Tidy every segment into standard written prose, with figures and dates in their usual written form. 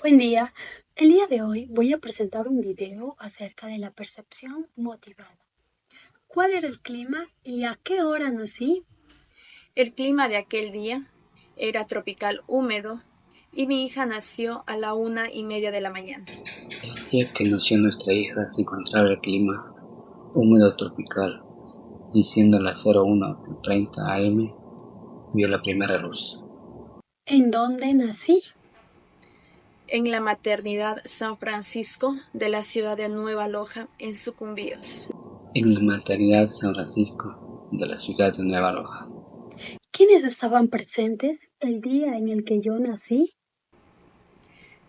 Buen día. El día de hoy voy a presentar un video acerca de la percepción motivada. ¿Cuál era el clima y a qué hora nací? El clima de aquel día era tropical húmedo y mi hija nació a la 1:30 de la mañana. El día que nació nuestra hija se encontraba el clima húmedo tropical y siendo las 01:30 am vio la primera luz. ¿En dónde nací? En la maternidad San Francisco de la ciudad de Nueva Loja, en Sucumbíos. En la maternidad San Francisco de la ciudad de Nueva Loja. ¿Quiénes estaban presentes el día en el que yo nací?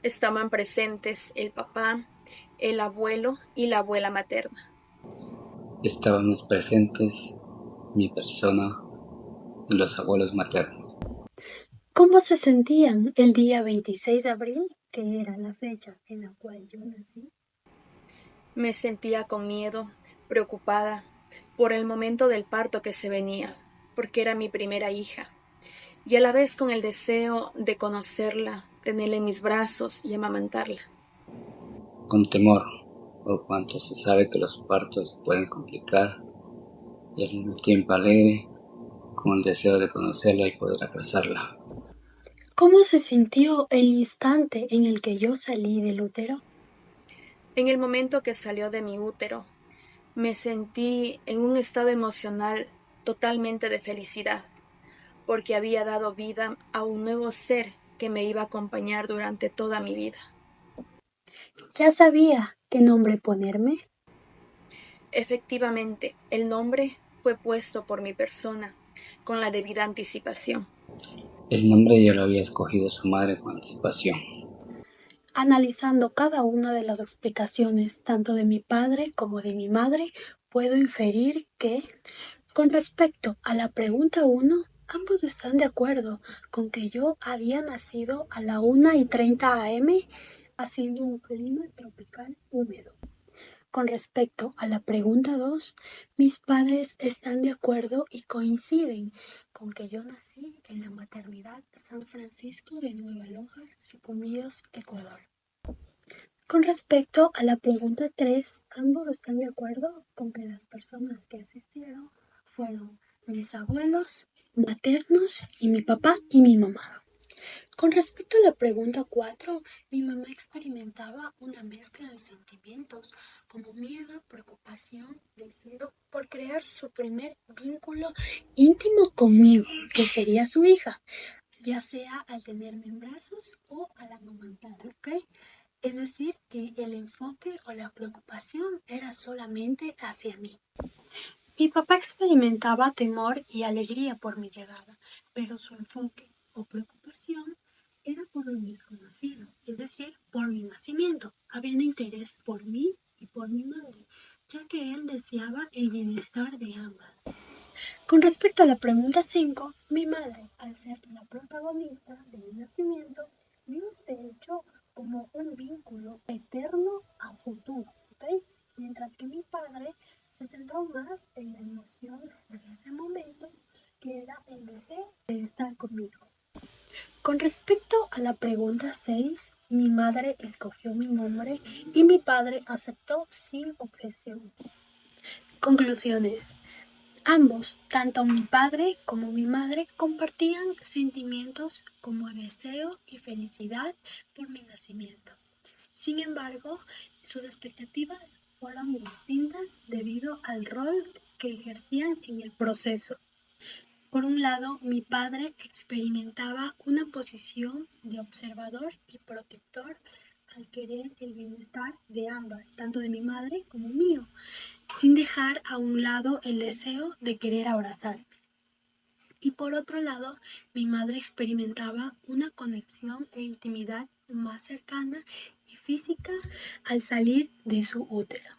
Estaban presentes el papá, el abuelo y la abuela materna. Estábamos presentes mi persona y los abuelos maternos. ¿Cómo se sentían el día 26 de abril, que era la fecha en la cual yo nací? Me sentía con miedo, preocupada por el momento del parto que se venía, porque era mi primera hija, y a la vez con el deseo de conocerla, tenerla en mis brazos y amamantarla. Con temor, por cuanto se sabe que los partos se pueden complicar, y al mismo tiempo alegre, con el deseo de conocerla y poder abrazarla. ¿Cómo se sintió el instante en el que yo salí del útero? En el momento que salió de mi útero, me sentí en un estado emocional totalmente de felicidad, porque había dado vida a un nuevo ser que me iba a acompañar durante toda mi vida. ¿Ya sabía qué nombre ponerme? Efectivamente, el nombre fue puesto por mi persona, con la debida anticipación. El nombre ya lo había escogido su madre con anticipación. Analizando cada una de las explicaciones, tanto de mi padre como de mi madre, puedo inferir que, con respecto a la pregunta 1, ambos están de acuerdo con que yo había nacido a la 1:30 am, haciendo un clima tropical húmedo. Con respecto a la pregunta 2, mis padres están de acuerdo y coinciden con que yo nací en la maternidad San Francisco de Nueva Loja, Sucumbíos, Ecuador. Con respecto a la pregunta 3, ambos están de acuerdo con que las personas que asistieron fueron mis abuelos maternos y mi papá y mi mamá. Con respecto a la pregunta 4, mi mamá experimentaba una mezcla de sentimientos como miedo, preocupación, deseo por crear su primer vínculo íntimo conmigo, que sería su hija, ya sea al tenerme en brazos o al amamantar, ¿ok? Es decir, que el enfoque o la preocupación era solamente hacia mí. Mi papá experimentaba temor y alegría por mi llegada, pero su enfoque o preocupación era por lo desconocido, es decir, por mi nacimiento, habiendo interés por mí y por mi madre, ya que él deseaba el bienestar de ambas. Con respecto a la pregunta 5, mi madre, al ser la protagonista de mi nacimiento, vio este hecho como un vínculo eterno a futuro, ¿ok? Mientras que mi padre se centró más en la emoción de ese momento, que era el deseo de estar conmigo. Con respecto a la pregunta 6, mi madre escogió mi nombre y mi padre aceptó sin objeción. Conclusiones. Ambos, tanto mi padre como mi madre, compartían sentimientos como deseo y felicidad por mi nacimiento. Sin embargo, sus expectativas fueron distintas debido al rol que ejercían en el proceso. Por un lado, mi padre experimentaba una posición de observador y protector al querer el bienestar de ambas, tanto de mi madre como mío, sin dejar a un lado el deseo de querer abrazar. Y por otro lado, mi madre experimentaba una conexión e intimidad más cercana y física al salir de su útero.